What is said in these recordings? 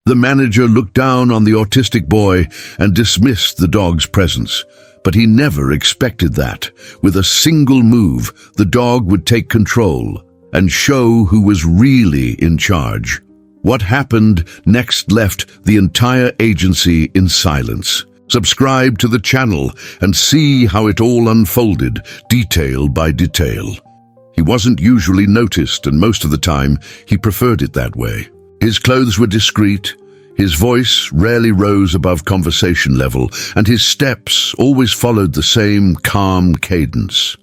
The manager looked down on the autistic boy and dismissed the dog's presence. But he never expected that. With a single move, the dog would take control and show who was really in charge. What happened next left the entire agency in silence. Subscribe to the channel and see how it all unfolded, detail by detail. He wasn't usually noticed, and most of the time, he preferred it that way. His clothes were discreet, his voice rarely rose above conversation level, and his steps always followed the same calm cadence.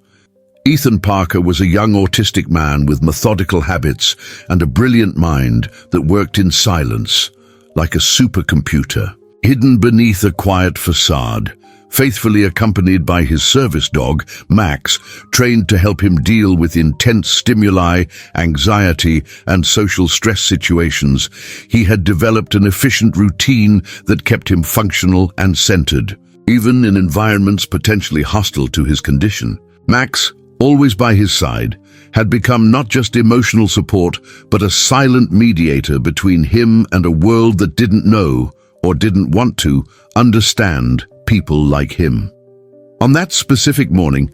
Ethan Parker was a young autistic man with methodical habits and a brilliant mind that worked in silence, like a supercomputer. Hidden beneath a quiet facade, faithfully accompanied by his service dog, Max, trained to help him deal with intense stimuli, anxiety, and social stress situations, he had developed an efficient routine that kept him functional and centered, even in environments potentially hostile to his condition. Max, always by his side, had become not just emotional support, but a silent mediator between him and a world that didn't know, or didn't want to, understand people like him. On that specific morning,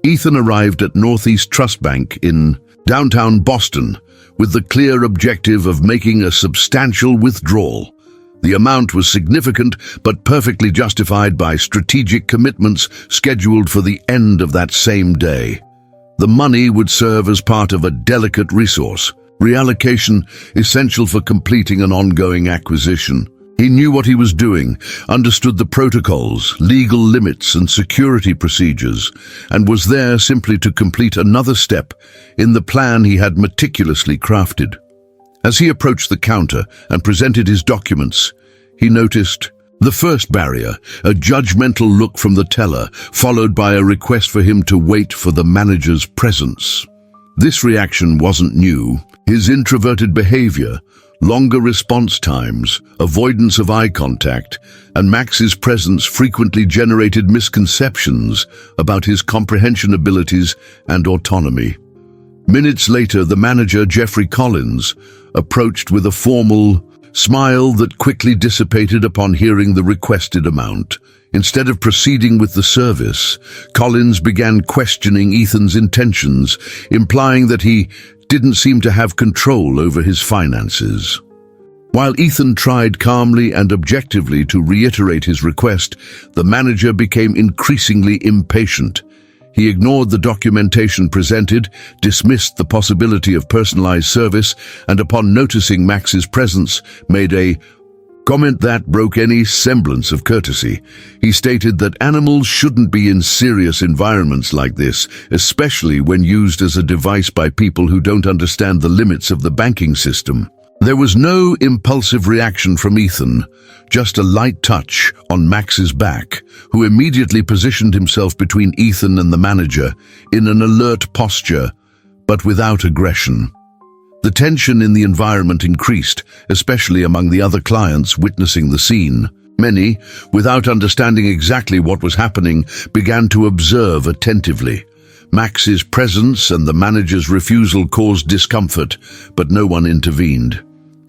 Ethan arrived at Northeast Trust Bank in downtown Boston with the clear objective of making a substantial withdrawal. The amount was significant but perfectly justified by strategic commitments scheduled for the end of that same day. The money would serve as part of a delicate resource, reallocation essential for completing an ongoing acquisition. He knew what he was doing, understood the protocols, legal limits, and security procedures, and was there simply to complete another step in the plan he had meticulously crafted. As he approached the counter and presented his documents, he noticed the first barrier, a judgmental look from the teller, followed by a request for him to wait for the manager's presence. This reaction wasn't new. His introverted behavior, longer response times, avoidance of eye contact, and Max's presence frequently generated misconceptions about his comprehension abilities and autonomy. Minutes later, the manager, Jeffrey Collins, approached with a formal smile that quickly dissipated upon hearing the requested amount. Instead of proceeding with the service, Collins began questioning Ethan's intentions, implying that he didn't seem to have control over his finances. While Ethan tried calmly and objectively to reiterate his request, the manager became increasingly impatient. He ignored the documentation presented, dismissed the possibility of personalized service, and upon noticing Max's presence, made a comment that broke any semblance of courtesy. He stated that animals shouldn't be in serious environments like this, especially when used as a device by people who don't understand the limits of the banking system. There was no impulsive reaction from Ethan, just a light touch on Max's back, who immediately positioned himself between Ethan and the manager in an alert posture, but without aggression. The tension in the environment increased, especially among the other clients witnessing the scene. Many, without understanding exactly what was happening, began to observe attentively. Max's presence and the manager's refusal caused discomfort, but no one intervened.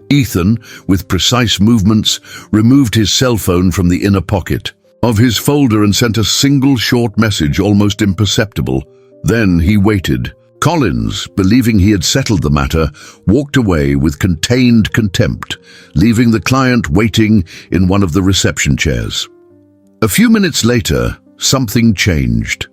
Ethan, with precise movements, removed his cell phone from the inner pocket of his folder and sent a single short message, almost imperceptible. Then he waited. Collins, believing he had settled the matter, walked away with contained contempt, leaving the client waiting in one of the reception chairs. A few minutes later, something changed.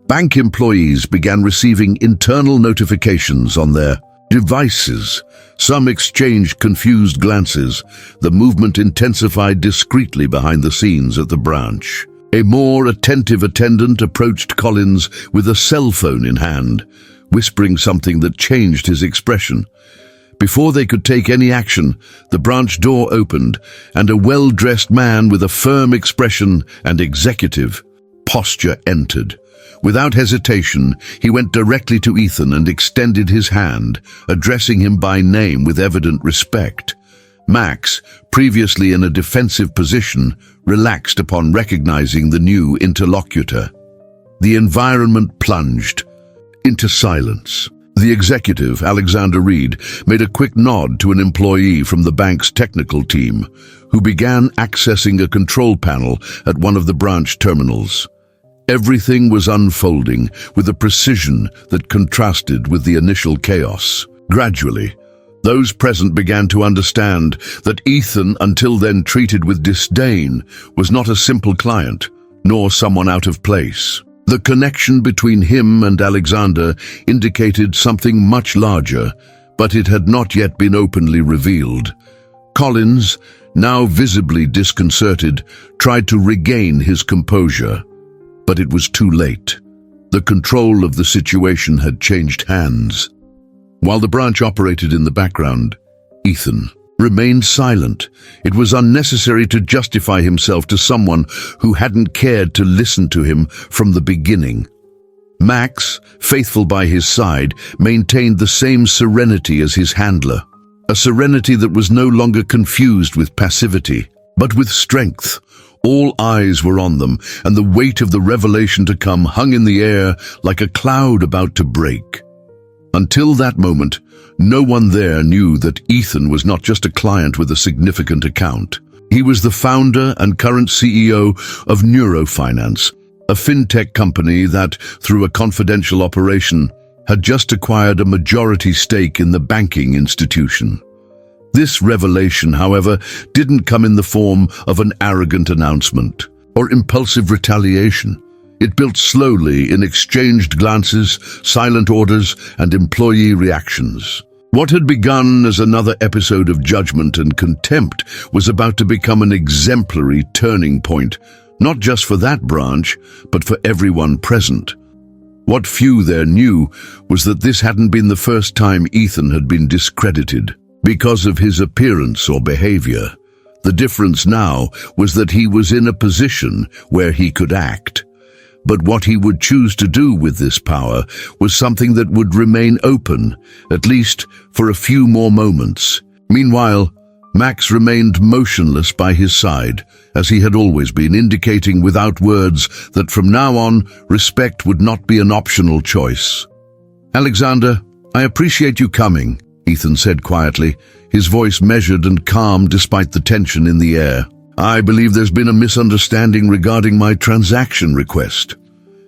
Bank employees began receiving internal notifications on their devices. Some exchanged confused glances. The movement intensified discreetly behind the scenes at the branch. A more attentive attendant approached Collins with a cell phone in hand, whispering something that changed his expression. Before they could take any action, the branch door opened, and a well-dressed man with a firm expression and executive posture entered. Without hesitation, he went directly to Ethan and extended his hand, addressing him by name with evident respect. Max, previously in a defensive position, relaxed upon recognizing the new interlocutor. The environment plunged into silence. The executive, Alexander Reed, made a quick nod to an employee from the bank's technical team, who began accessing a control panel at one of the branch terminals. Everything was unfolding with a precision that contrasted with the initial chaos. Gradually, those present began to understand that Ethan, until then treated with disdain, was not a simple client, nor someone out of place. The connection between him and Alexander indicated something much larger, but it had not yet been openly revealed. Collins, now visibly disconcerted, tried to regain his composure. But it was too late. The control of the situation had changed hands. While the branch operated in the background, Ethan remained silent. It was unnecessary to justify himself to someone who hadn't cared to listen to him from the beginning. Max, faithful by his side, maintained the same serenity as his handler, a serenity that was no longer confused with passivity, but with strength. All eyes were on them, and the weight of the revelation to come hung in the air like a cloud about to break. Until that moment, no one there knew that Ethan was not just a client with a significant account. He was the founder and current CEO of Neurofinance, a fintech company that, through a confidential operation, had just acquired a majority stake in the banking institution. This revelation, however, didn't come in the form of an arrogant announcement or impulsive retaliation. It built slowly in exchanged glances, silent orders, and employee reactions. What had begun as another episode of judgment and contempt was about to become an exemplary turning point, not just for that branch, but for everyone present. What few there knew was that this hadn't been the first time Ethan had been discredited because of his appearance or behavior. The difference now was that he was in a position where he could act. But what he would choose to do with this power was something that would remain open, at least for a few more moments. Meanwhile, Max remained motionless by his side, as he had always been, indicating without words that from now on, respect would not be an optional choice. "Alexander, I appreciate you coming," Ethan said quietly, his voice measured and calm despite the tension in the air. "I believe there's been a misunderstanding regarding my transaction request."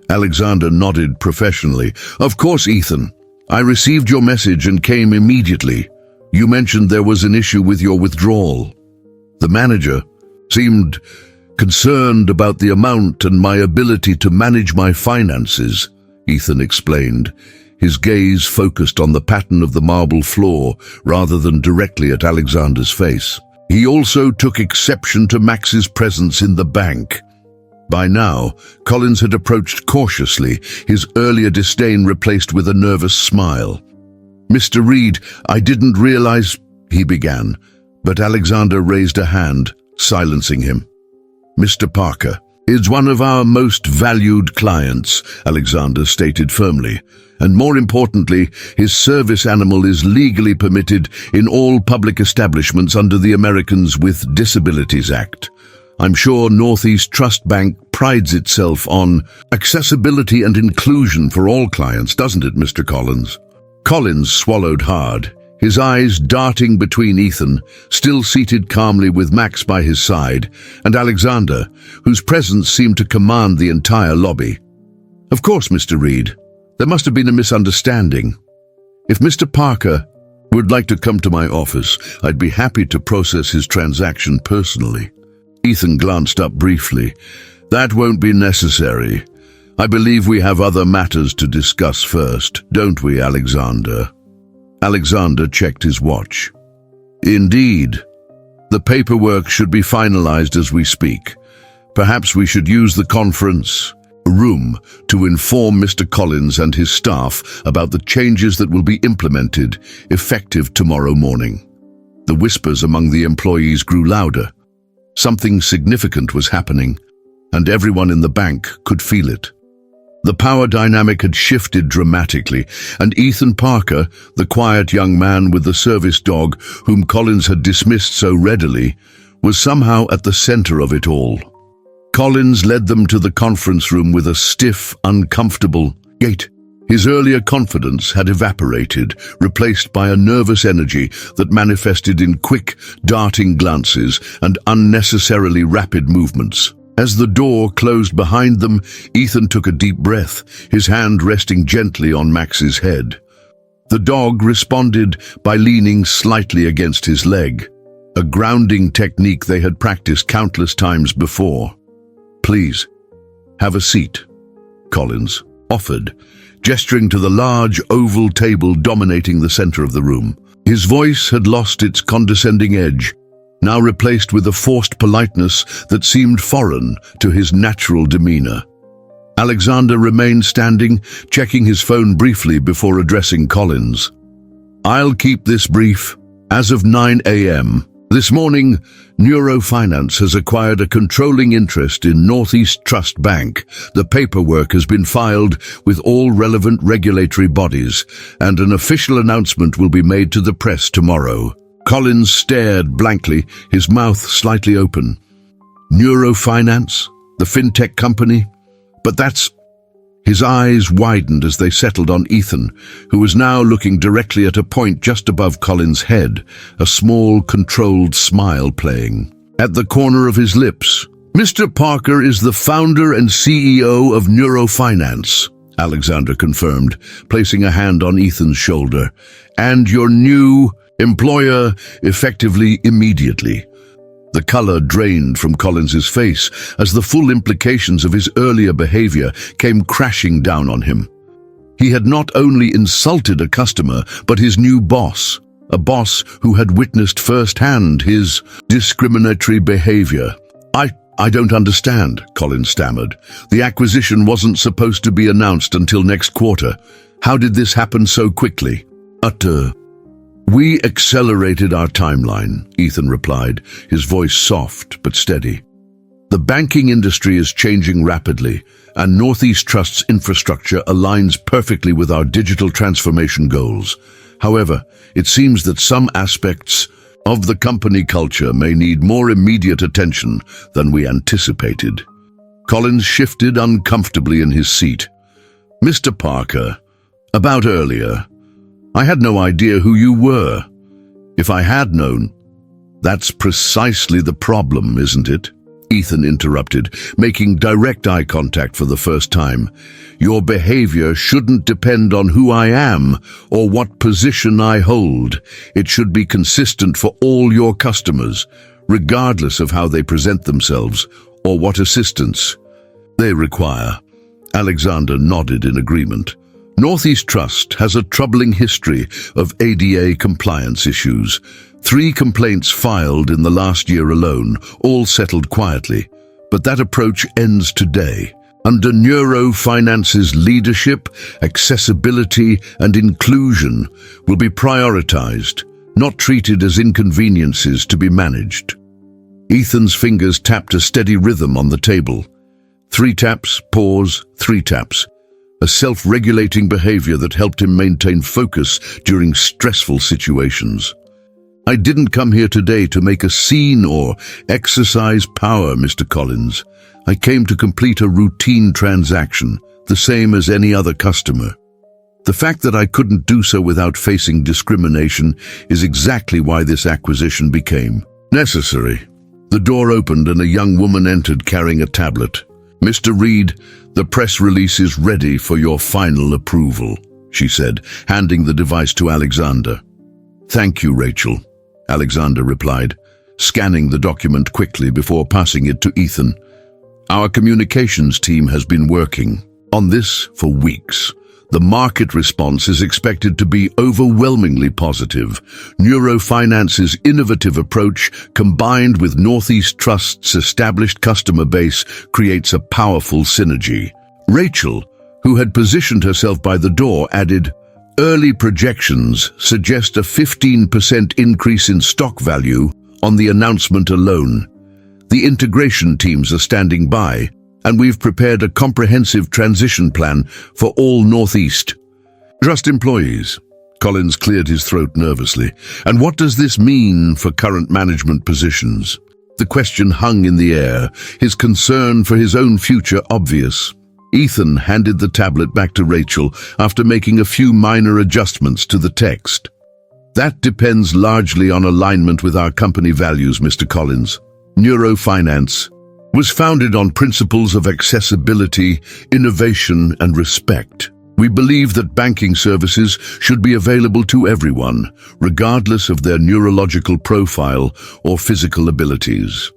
Alexander nodded professionally. "Of course, Ethan. I received your message and came immediately. You mentioned there was an issue with your withdrawal." The manager seemed concerned about the amount and my ability to manage my finances, Ethan explained, his gaze focused on the pattern of the marble floor rather than directly at Alexander's face. He also took exception to Max's presence in the bank. By now, Collins had approached cautiously, his earlier disdain replaced with a nervous smile. "Mr. Reed, I didn't realize," he began, but Alexander raised a hand, silencing him. "Mr. Parker is one of our most valued clients," Alexander stated firmly. "And more importantly, his service animal is legally permitted in all public establishments under the Americans with Disabilities Act. I'm sure Northeast Trust Bank prides itself on accessibility and inclusion for all clients, doesn't it, Mr. Collins?" Collins swallowed hard, his eyes darting between Ethan, still seated calmly with Max by his side, and Alexander, whose presence seemed to command the entire lobby. "Of course, Mr. Reed. There must have been a misunderstanding. If Mr. Parker would like to come to my office, I'd be happy to process his transaction personally." Ethan glanced up briefly. "That won't be necessary. I believe we have other matters to discuss first, don't we, Alexander?" Alexander checked his watch. "Indeed. The paperwork should be finalized as we speak. Perhaps we should use the conference room to inform Mr. Collins and his staff about the changes that will be implemented, effective tomorrow morning." The whispers among the employees grew louder. Something significant was happening, and everyone in the bank could feel it. The power dynamic had shifted dramatically, and Ethan Parker, the quiet young man with the service dog whom Collins had dismissed so readily, was somehow at the center of it all. Collins led them to the conference room with a stiff, uncomfortable gait, His earlier confidence had evaporated, replaced by a nervous energy that manifested in quick, darting glances and unnecessarily rapid movements. As the door closed behind them, Ethan took a deep breath, his hand resting gently on Max's head. The dog responded by leaning slightly against his leg, a grounding technique they had practiced countless times before. "Please, have a seat," Collins offered, gesturing to the large oval table dominating the center of the room. His voice had lost its condescending edge, now replaced with a forced politeness that seemed foreign to his natural demeanor. Alexander remained standing, checking his phone briefly before addressing Collins. "I'll keep this brief. As of 9 a.m. this morning, Neurofinance has acquired a controlling interest in Northeast Trust Bank. The paperwork has been filed with all relevant regulatory bodies, and an official announcement will be made to the press tomorrow." Collins stared blankly, his mouth slightly open. Neurofinance? The fintech company? But that's... His eyes widened as they settled on Ethan, who was now looking directly at a point just above Collins' head, a small, controlled smile playing. At the corner of his lips, "Mr. Parker is the founder and CEO of Neurofinance," Alexander confirmed, placing a hand on Ethan's shoulder. "And your new employer effectively immediately." The color drained from Collins's face as the full implications of his earlier behavior came crashing down on him. He had not only insulted a customer, but his new boss, a boss who had witnessed firsthand his discriminatory behavior. I don't understand," Collins stammered. "The acquisition wasn't supposed to be announced until next quarter. How did this happen so quickly?" "We accelerated our timeline," Ethan replied, his voice soft but steady. "The banking industry is changing rapidly, and Northeast Trust's infrastructure aligns perfectly with our digital transformation goals. However, it seems that some aspects of the company culture may need more immediate attention than we anticipated." Collins shifted uncomfortably in his seat. "Mr. Parker, about earlier, I had no idea who you were. If I had known..." "That's precisely the problem, isn't it?" Ethan interrupted, making direct eye contact for the first time. "Your behavior shouldn't depend on who I am or what position I hold. It should be consistent for all your customers, regardless of how they present themselves or what assistance they require." Alexander nodded in agreement. Northeast Trust has a troubling history of ADA compliance issues. 3 complaints filed in the last year alone, all settled quietly. But that approach ends today. Under Neurofinance's leadership, accessibility and inclusion will be prioritized, not treated as inconveniences to be managed. Ethan's fingers tapped a steady rhythm on the table. 3 taps, pause, 3 taps. A self-regulating behavior that helped him maintain focus during stressful situations. "I didn't come here today to make a scene or exercise power, Mr. Collins. I came to complete a routine transaction, the same as any other customer. The fact that I couldn't do so without facing discrimination is exactly why this acquisition became necessary." The door opened and a young woman entered carrying a tablet. "Mr. Reed, the press release is ready for your final approval," she said, handing the device to Alexander. "Thank you, Rachel," Alexander replied, scanning the document quickly before passing it to Ethan. "Our communications team has been working on this for weeks. The market response is expected to be overwhelmingly positive. Neurofinance's innovative approach, combined with Northeast Trust's established customer base, creates a powerful synergy." Rachel, who had positioned herself by the door, added, "Early projections suggest a 15% increase in stock value on the announcement alone. The integration teams are standing by, and we've prepared a comprehensive transition plan for all Northeast Trust employees." Collins cleared his throat nervously. "And what does this mean for current management positions?" The question hung in the air, his concern for his own future obvious. Ethan handed the tablet back to Rachel after making a few minor adjustments to the text. That depends largely on alignment with our company values, Mr. Collins. Neurofinance was founded on principles of accessibility, innovation, and respect. We believe that banking services should be available to everyone, regardless of their neurological profile or physical abilities.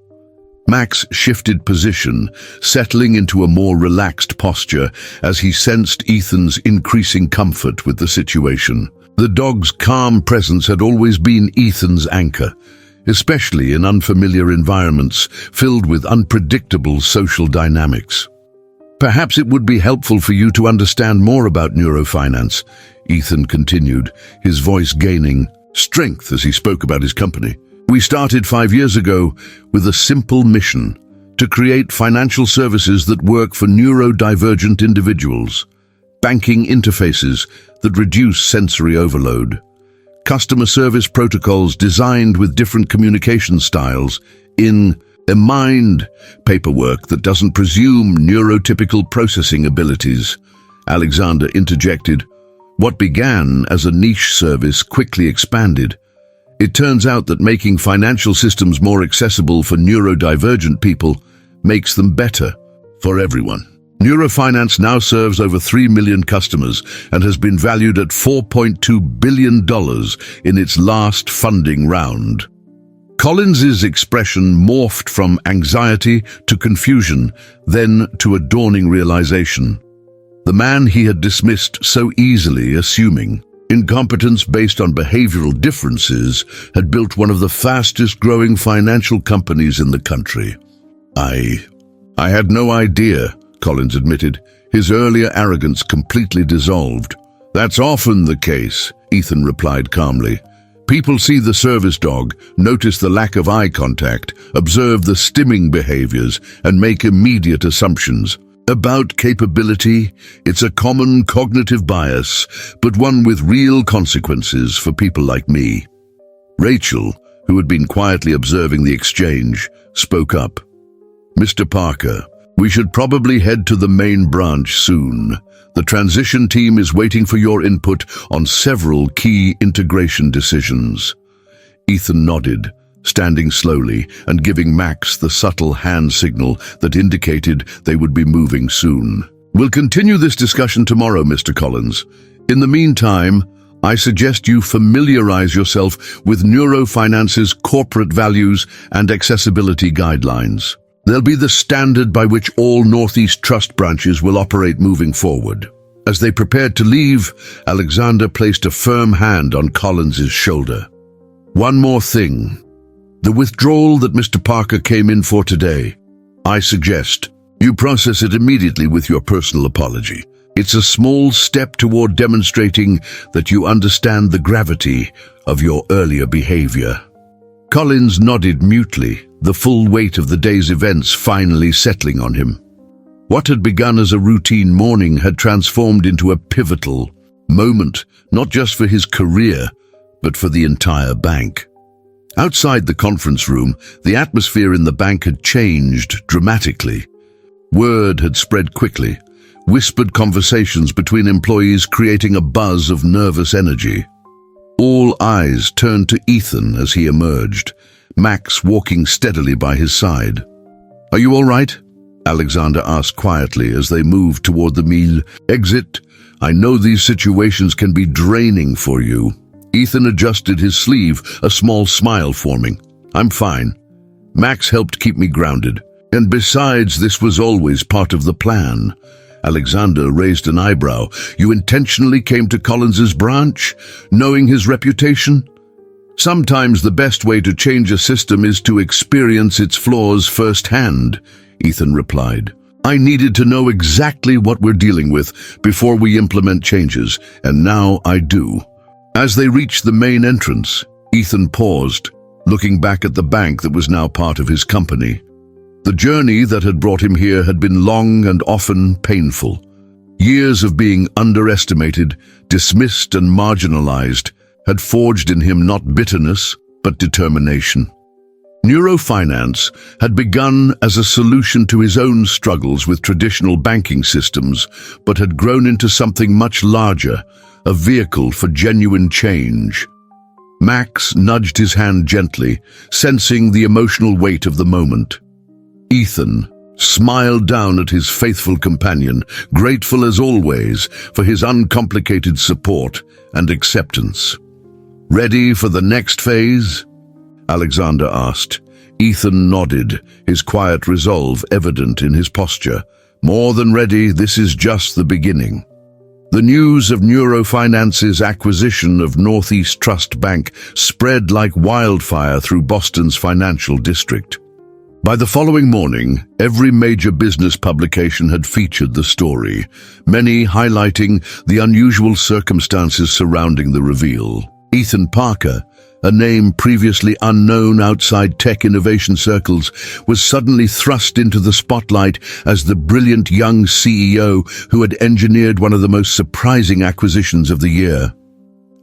Max shifted position, settling into a more relaxed posture as he sensed Ethan's increasing comfort with the situation. The dog's calm presence had always been Ethan's anchor, especially in unfamiliar environments filled with unpredictable social dynamics. Perhaps it would be helpful for you to understand more about neurofinance, Ethan continued, his voice gaining strength as he spoke about his company. We started 5 years ago with a simple mission: to create financial services that work for neurodivergent individuals, banking interfaces that reduce sensory overload, customer service protocols designed with different communication styles in a mind, paperwork that doesn't presume neurotypical processing abilities. Alexander interjected. What began as a niche service quickly expanded. It turns out that making financial systems more accessible for neurodivergent people makes them better for everyone. Neurofinance now serves over 3 million customers and has been valued at $4.2 billion in its last funding round. Collins's expression morphed from anxiety to confusion, then to a dawning realization. The man he had dismissed so easily, assuming incompetence based on behavioral differences, had built one of the fastest-growing financial companies in the country. I had no idea, Collins admitted, his earlier arrogance completely dissolved. That's often the case, Ethan replied calmly. People see the service dog, notice the lack of eye contact, observe the stimming behaviors, and make immediate assumptions. About capability, it's a common cognitive bias, but one with real consequences for people like me. Rachel, who had been quietly observing the exchange, spoke up. Mr. Parker, we should probably head to the main branch soon. The transition team is waiting for your input on several key integration decisions. Ethan nodded, standing slowly and giving Max the subtle hand signal that indicated they would be moving soon. We'll continue this discussion tomorrow, Mr. Collins. In the meantime, I suggest you familiarize yourself with Neurofinance's corporate values and accessibility guidelines. They'll be the standard by which all Northeast Trust branches will operate moving forward. As they prepared to leave, Alexander placed a firm hand on Collins's shoulder. One more thing. The withdrawal that Mr. Parker came in for today, I suggest you process it immediately with your personal apology. It's a small step toward demonstrating that you understand the gravity of your earlier behavior. Collins nodded mutely, the full weight of the day's events finally settling on him. What had begun as a routine morning had transformed into a pivotal moment, not just for his career, but for the entire bank. Outside the conference room, the atmosphere in the bank had changed dramatically. Word had spread quickly, whispered conversations between employees creating a buzz of nervous energy. All eyes turned to Ethan as he emerged, Max walking steadily by his side. Are you all right? Alexander asked quietly as they moved toward the meal exit. I know these situations can be draining for you. Ethan adjusted his sleeve, a small smile forming. I'm fine. Max helped keep me grounded. And besides, this was always part of the plan. Alexander raised an eyebrow. You intentionally came to Collins's branch, knowing his reputation? Sometimes the best way to change a system is to experience its flaws firsthand, Ethan replied. I needed to know exactly what we're dealing with before we implement changes, and now I do. As they reached the main entrance, Ethan paused, looking back at the bank that was now part of his company. The journey that had brought him here had been long and often painful. Years of being underestimated, dismissed and marginalized had forged in him not bitterness, but determination. Neurofinance had begun as a solution to his own struggles with traditional banking systems, but had grown into something much larger, a vehicle for genuine change. Max nudged his hand gently, sensing the emotional weight of the moment. Ethan smiled down at his faithful companion, grateful as always for his uncomplicated support and acceptance. "Ready for the next phase?" Alexander asked. Ethan nodded, his quiet resolve evident in his posture. "More than ready, this is just the beginning." The news of Neurofinance's acquisition of Northeast Trust Bank spread like wildfire through Boston's financial district. By the following morning, every major business publication had featured the story, many highlighting the unusual circumstances surrounding the reveal. Ethan Parker, a name previously unknown outside tech innovation circles, was suddenly thrust into the spotlight as the brilliant young CEO who had engineered one of the most surprising acquisitions of the year.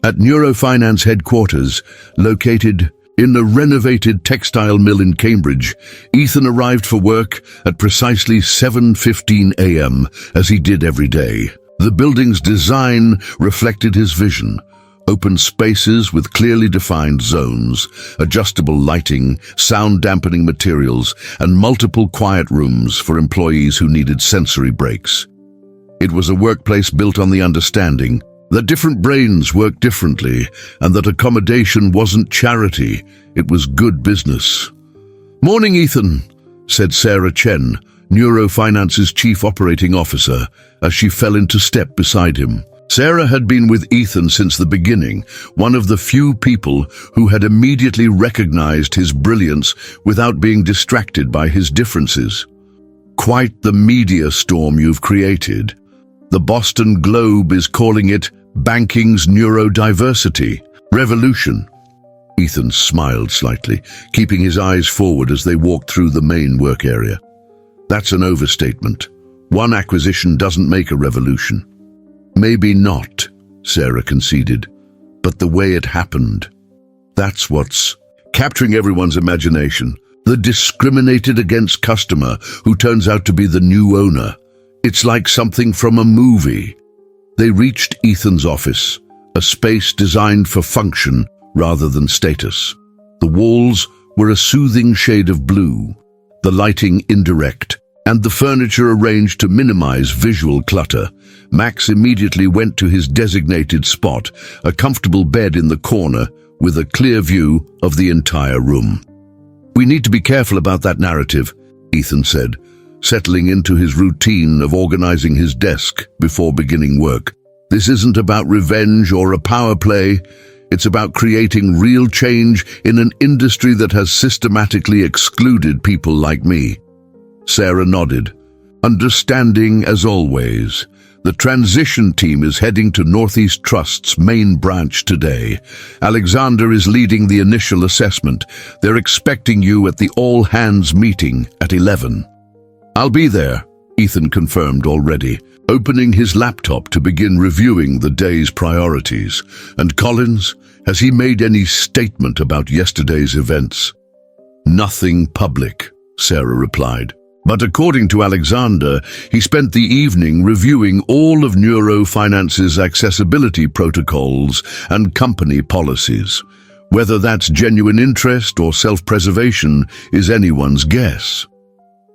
At Neurofinance headquarters, located in the renovated textile mill in Cambridge, Ethan arrived for work at precisely 7:15 a.m., as he did every day. The building's design reflected his vision: open spaces with clearly defined zones, adjustable lighting, sound-dampening materials, and multiple quiet rooms for employees who needed sensory breaks. It was a workplace built on the understanding that different brains work differently and that accommodation wasn't charity, it was good business. "Morning, Ethan," said Sarah Chen, Neurofinance's chief operating officer, as she fell into step beside him. Sarah had been with Ethan since the beginning, one of the few people who had immediately recognized his brilliance without being distracted by his differences. "Quite the media storm you've created. The Boston Globe is calling it banking's neurodiversity revolution." Ethan smiled slightly, keeping his eyes forward as they walked through the main work area. "That's an overstatement. One acquisition doesn't make a revolution." "Maybe not," Sarah conceded, "but the way it happened, that's what's capturing everyone's imagination. The discriminated against customer who turns out to be the new owner. It's like something from a movie." They reached Ethan's office, a space designed for function rather than status. The walls were a soothing shade of blue, the lighting indirect, and the furniture arranged to minimize visual clutter. Max immediately went to his designated spot, a comfortable bed in the corner with a clear view of the entire room. "We need to be careful about that narrative," Ethan said, settling into his routine of organizing his desk before beginning work. "This isn't about revenge or a power play. It's about creating real change in an industry that has systematically excluded people like me." Sarah nodded, understanding as always. "The transition team is heading to Northeast Trust's main branch today. Alexander is leading the initial assessment. They're expecting you at the all-hands meeting at 11. "I'll be there," Ethan confirmed already, opening his laptop to begin reviewing the day's priorities. "And Collins, has he made any statement about yesterday's events?" "Nothing public," Sarah replied. But according to Alexander, he spent the evening reviewing all of Neurofinance's accessibility protocols and company policies. Whether that's genuine interest or self-preservation is anyone's guess.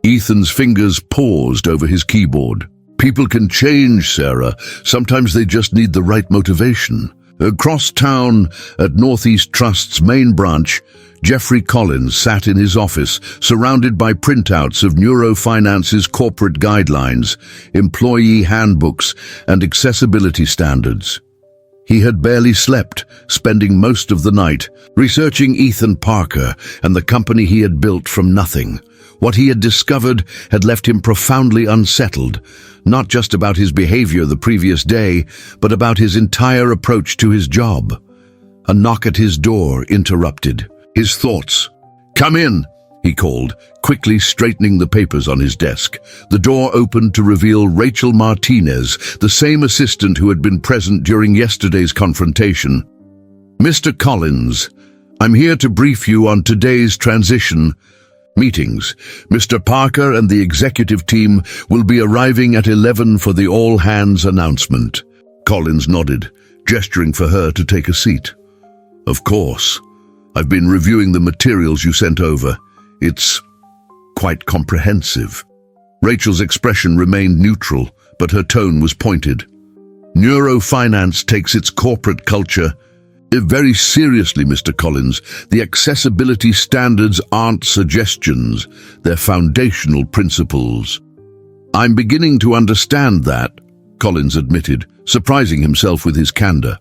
Ethan's fingers paused over his keyboard. "People can change, Sarah. Sometimes they just need the right motivation." Across town, at Northeast Trust's main branch, Jeffrey Collins sat in his office, surrounded by printouts of Neurofinance's corporate guidelines, employee handbooks, and accessibility standards. He had barely slept, spending most of the night researching Ethan Parker and the company he had built from nothing. What he had discovered had left him profoundly unsettled, not just about his behavior the previous day, but about his entire approach to his job. A knock at his door interrupted his thoughts. "Come in," he called, quickly straightening the papers on his desk. The door opened to reveal Rachel Martinez, the same assistant who had been present during yesterday's confrontation. "Mr. Collins, I'm here to brief you on today's transition meetings. Mr. Parker and the executive team will be arriving at 11 for the all-hands announcement. Collins nodded, gesturing for her to take a seat. Of course. I've been reviewing the materials you sent over. It's quite comprehensive. Rachel's expression remained neutral, but her tone was pointed. Neurofinance takes its corporate culture very seriously, Mr. Collins. The accessibility standards aren't suggestions, they're foundational principles. I'm beginning to understand that, Collins admitted, surprising himself with his candor.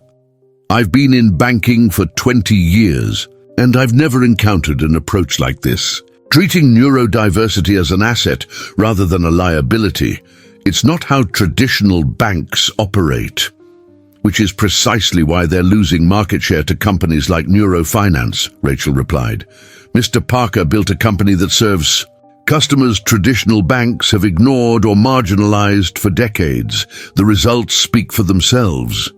I've been in banking for 20 years, and I've never encountered an approach like this. Treating neurodiversity as an asset rather than a liability, it's not how traditional banks operate. Which is precisely why they're losing market share to companies like Neurofinance, Rachel replied. Mr. Parker built a company that serves customers traditional banks have ignored or marginalized for decades. The results speak for themselves.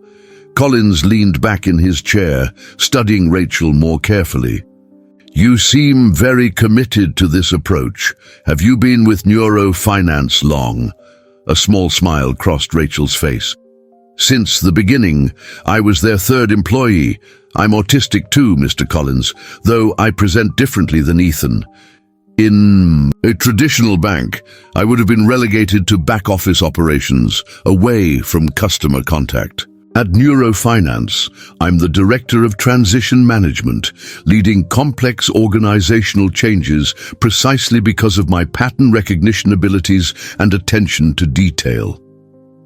Collins leaned back in his chair, studying Rachel more carefully. You seem very committed to this approach. Have you been with Neurofinance long? A small smile crossed Rachel's face. Since the beginning, I was their third employee. I'm autistic too, Mr. Collins, though I present differently than Ethan. In a traditional bank, I would have been relegated to back-office operations, away from customer contact. At Neurofinance, I'm the Director of Transition Management, leading complex organizational changes precisely because of my pattern recognition abilities and attention to detail.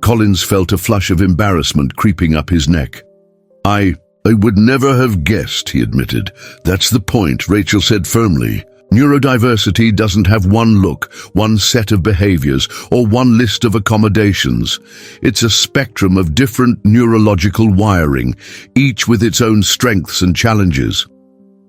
Collins felt a flush of embarrassment creeping up his neck. I would never have guessed, he admitted. That's the point, Rachel said firmly. Neurodiversity doesn't have one look, one set of behaviors, or one list of accommodations. It's a spectrum of different neurological wiring, each with its own strengths and challenges.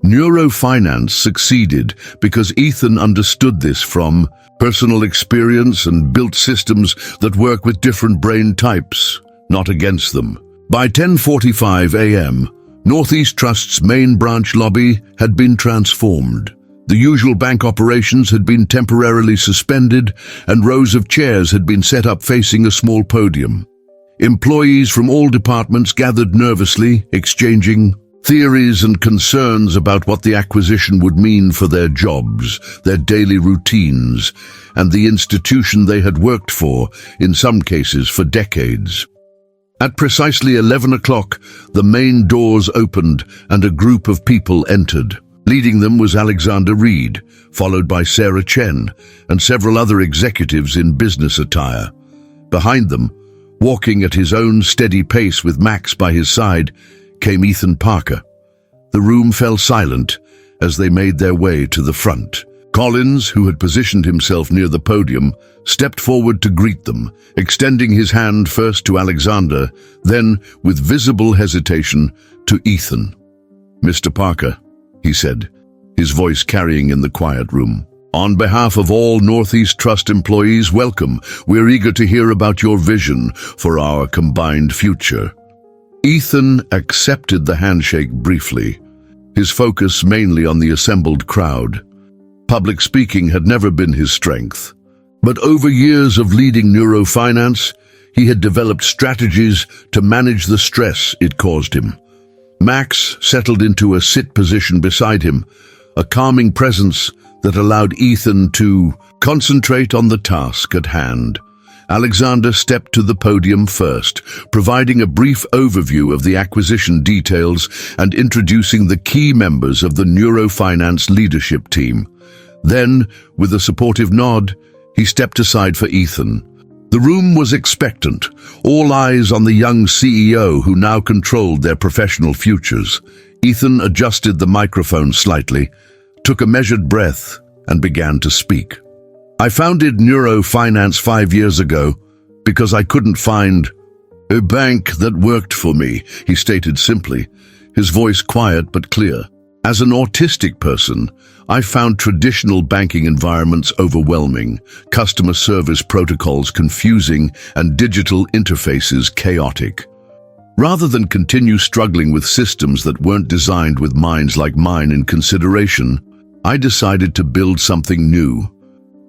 Neurofinance succeeded because Ethan understood this from personal experience and built systems that work with different brain types, not against them. By 10:45 a.m., Northeast Trust's main branch lobby had been transformed. The usual bank operations had been temporarily suspended, and rows of chairs had been set up facing a small podium. Employees from all departments gathered nervously, exchanging theories and concerns about what the acquisition would mean for their jobs, their daily routines, and the institution they had worked for, in some cases for decades. At precisely 11 o'clock, the main doors opened and a group of people entered. Leading them was Alexander Reed, followed by Sarah Chen and several other executives in business attire. Behind them, walking at his own steady pace with Max by his side, came Ethan Parker. The room fell silent as they made their way to the front. Collins, who had positioned himself near the podium, stepped forward to greet them, extending his hand first to Alexander, then, with visible hesitation, to Ethan. Mr. Parker, he said, his voice carrying in the quiet room. On behalf of all Northeast Trust employees, welcome. We're eager to hear about your vision for our combined future. Ethan accepted the handshake briefly, his focus mainly on the assembled crowd. Public speaking had never been his strength, but over years of leading Neurofinance, he had developed strategies to manage the stress it caused him. Max settled into a sit position beside him, a calming presence that allowed Ethan to concentrate on the task at hand. Alexander stepped to the podium first, providing a brief overview of the acquisition details and introducing the key members of the Neurofinance leadership team. Then, with a supportive nod, he stepped aside for Ethan. The room was expectant, all eyes on the young CEO who now controlled their professional futures. Ethan adjusted the microphone slightly, took a measured breath, and began to speak. I founded Neurofinance 5 years ago because I couldn't find a bank that worked for me, he stated simply, his voice quiet but clear. As an autistic person, I found traditional banking environments overwhelming, customer service protocols confusing, and digital interfaces chaotic. Rather than continue struggling with systems that weren't designed with minds like mine in consideration, I decided to build something new.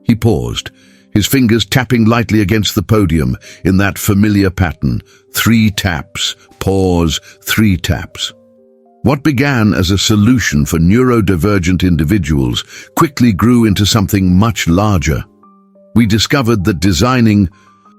He paused, his fingers tapping lightly against the podium in that familiar pattern. 3 taps, pause, 3 taps. What began as a solution for neurodivergent individuals quickly grew into something much larger. We discovered that designing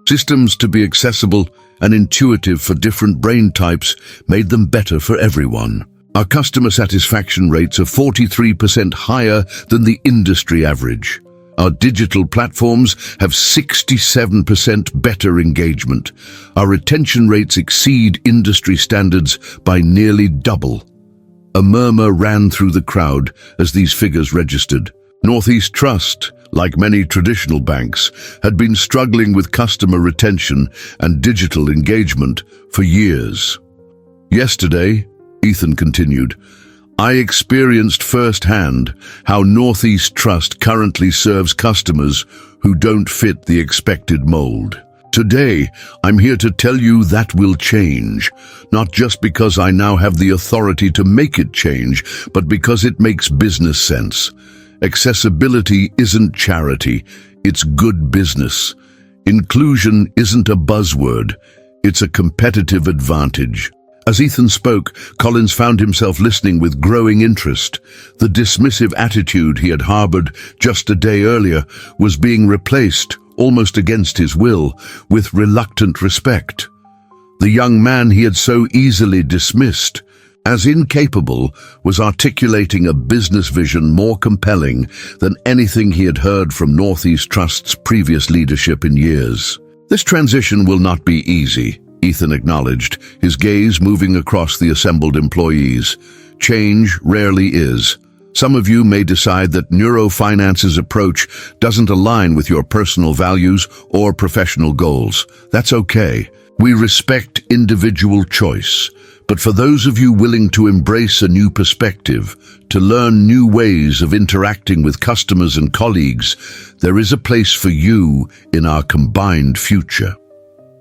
systems to be accessible and intuitive for different brain types made them better for everyone. Our customer satisfaction rates are 43% higher than the industry average. Our digital platforms have 67% better engagement. Our retention rates exceed industry standards by nearly double. A murmur ran through the crowd as these figures registered. Northeast Trust, like many traditional banks, had been struggling with customer retention and digital engagement for years. Yesterday, Ethan continued, I experienced firsthand how Northeast Trust currently serves customers who don't fit the expected mold. Today, I'm here to tell you that will change, not just because I now have the authority to make it change, but because it makes business sense. Accessibility isn't charity, it's good business. Inclusion isn't a buzzword, it's a competitive advantage. As Ethan spoke, Collins found himself listening with growing interest. The dismissive attitude he had harbored just a day earlier was being replaced, almost against his will, with reluctant respect. The young man he had so easily dismissed as incapable was articulating a business vision more compelling than anything he had heard from Northeast Trust's previous leadership in years. This transition will not be easy, Ethan acknowledged, his gaze moving across the assembled employees. Change rarely is. Some of you may decide that Neurofinance's approach doesn't align with your personal values or professional goals. That's okay. We respect individual choice. But for those of you willing to embrace a new perspective, to learn new ways of interacting with customers and colleagues, there is a place for you in our combined future.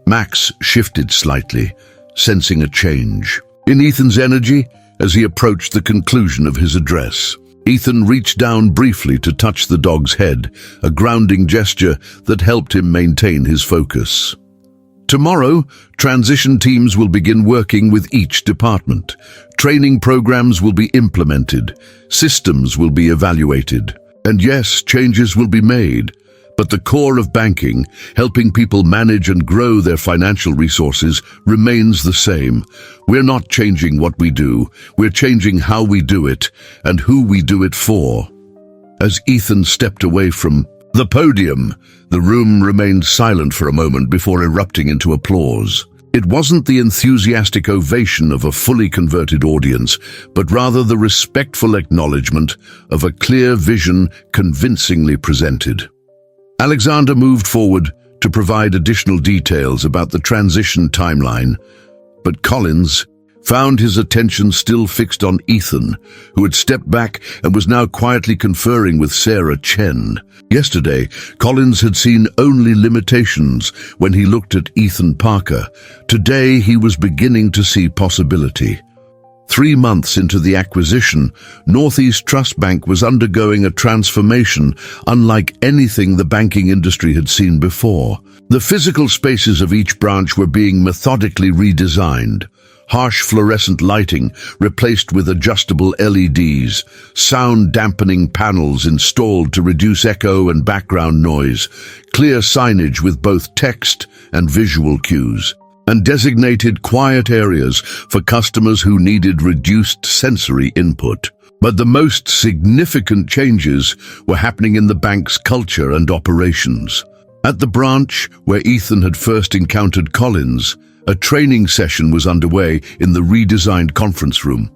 Max shifted slightly, sensing a change in Ethan's energy as he approached the conclusion of his address. Ethan reached down briefly to touch the dog's head, a grounding gesture that helped him maintain his focus. Tomorrow, transition teams will begin working with each department. Training programs will be implemented, systems will be evaluated, and yes, changes will be made. But the core of banking, helping people manage and grow their financial resources, remains the same. We're not changing what we do, we're changing how we do it and who we do it for. As Ethan stepped away from the podium, the room remained silent for a moment before erupting into applause. It wasn't the enthusiastic ovation of a fully converted audience, but rather the respectful acknowledgement of a clear vision convincingly presented. Alexander moved forward to provide additional details about the transition timeline, but Collins found his attention still fixed on Ethan, who had stepped back and was now quietly conferring with Sarah Chen. Yesterday, Collins had seen only limitations when he looked at Ethan Parker. Today, he was beginning to see possibility. 3 months into the acquisition, Northeast Trust Bank was undergoing a transformation unlike anything the banking industry had seen before. The physical spaces of each branch were being methodically redesigned. Harsh fluorescent lighting replaced with adjustable LEDs, sound-dampening panels installed to reduce echo and background noise, clear signage with both text and visual cues, and designated quiet areas for customers who needed reduced sensory input. But the most significant changes were happening in the bank's culture and operations. At the branch where Ethan had first encountered Collins, a training session was underway in the redesigned conference room.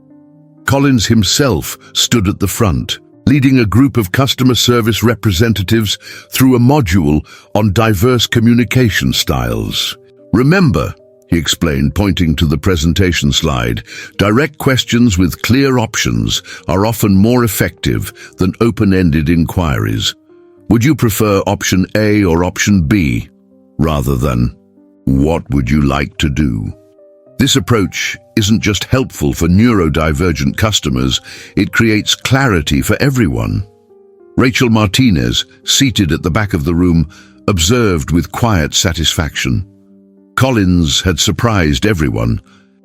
Collins himself stood at the front, leading a group of customer service representatives through a module on diverse communication styles. Remember, he explained, pointing to the presentation slide, direct questions with clear options are often more effective than open-ended inquiries. Would you prefer option A or option B, rather than, what would you like to do? This approach isn't just helpful for neurodivergent customers, it creates clarity for everyone. Rachel Martinez, seated at the back of the room, observed with quiet satisfaction. Collins had surprised everyone,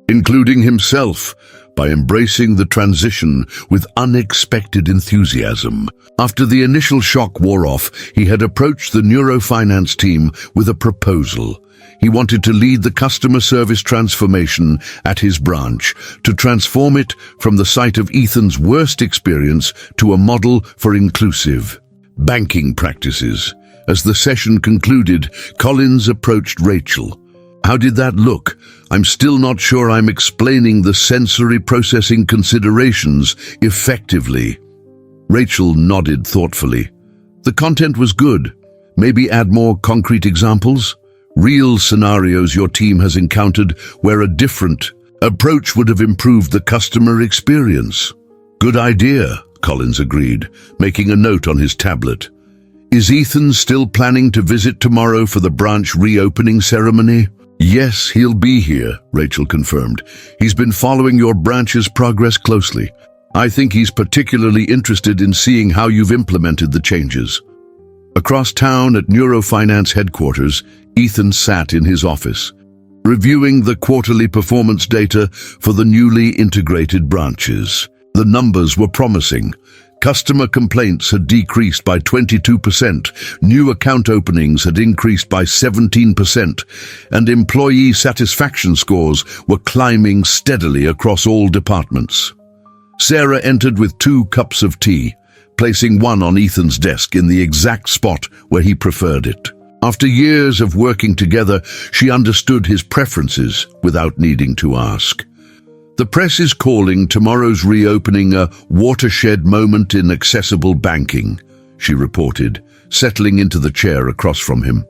including himself, by embracing the transition with unexpected enthusiasm. After the initial shock wore off, he had approached the neurofinance team with a proposal. He wanted to lead the customer service transformation at his branch, to transform it from the site of Ethan's worst experience to a model for inclusive banking practices. As the session concluded, Collins approached Rachel. "How did that look? I'm still not sure I'm explaining the sensory processing considerations effectively." Rachel nodded thoughtfully. "The content was good. Maybe add more concrete examples? Real scenarios your team has encountered where a different approach would have improved the customer experience." "Good idea," Collins agreed, making a note on his tablet. "Is Ethan still planning to visit tomorrow for the branch reopening ceremony?" "Yes, he'll be here," Rachel confirmed. "He's been following your branch's progress closely. I think he's particularly interested in seeing how you've implemented the changes." Across town at Neurofinance headquarters, Ethan sat in his office, reviewing the quarterly performance data for the newly integrated branches. The numbers were promising. Customer complaints had decreased by 22%, new account openings had increased by 17%, and employee satisfaction scores were climbing steadily across all departments. Sarah entered with 2 cups of tea, placing one on Ethan's desk in the exact spot where he preferred it. After years of working together, she understood his preferences without needing to ask. "The press is calling tomorrow's reopening a watershed moment in accessible banking," she reported, settling into the chair across from him.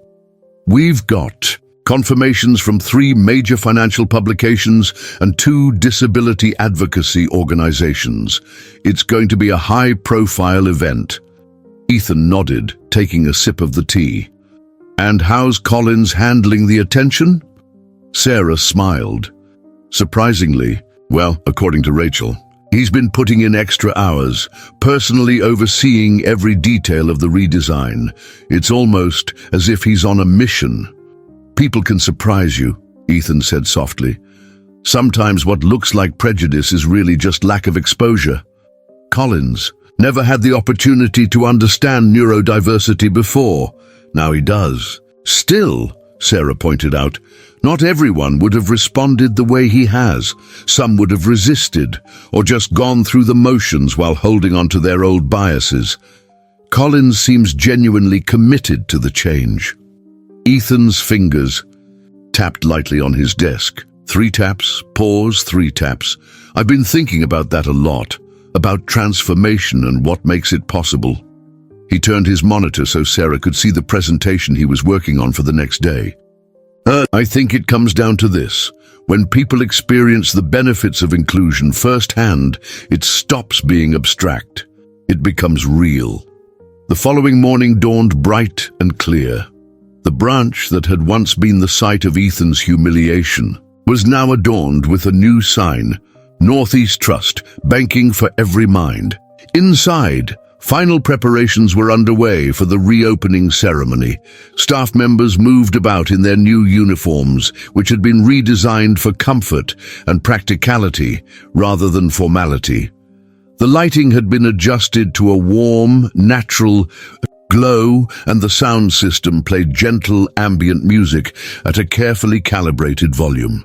"We've got confirmations from 3 major financial publications and 2 disability advocacy organizations. It's going to be a high-profile event." Ethan nodded, taking a sip of the tea. "And how's Collins handling the attention?" Sarah smiled. "Surprisingly, well, according to Rachel, he's been putting in extra hours, personally overseeing every detail of the redesign. It's almost as if he's on a mission." "People can surprise you," Ethan said softly. "Sometimes what looks like prejudice is really just lack of exposure." Collins never had the opportunity to understand neurodiversity before. Now he does. Still, Sarah pointed out, not everyone would have responded the way he has. Some would have resisted, or just gone through the motions while holding on to their old biases. Collins seems genuinely committed to the change. Ethan's fingers tapped lightly on his desk. 3 taps, pause, 3 taps. "I've been thinking about that a lot, about transformation and what makes it possible." He turned his monitor so Sarah could see the presentation he was working on for the next day. "I think it comes down to this. When people experience the benefits of inclusion firsthand, it stops being abstract. It becomes real." The following morning dawned bright and clear. The branch that had once been the site of Ethan's humiliation was now adorned with a new sign: Northeast Trust, banking for every mind. Inside, final preparations were underway for the reopening ceremony. Staff members moved about in their new uniforms, which had been redesigned for comfort and practicality rather than formality. The lighting had been adjusted to a warm, natural glow, and the sound system played gentle ambient music at a carefully calibrated volume.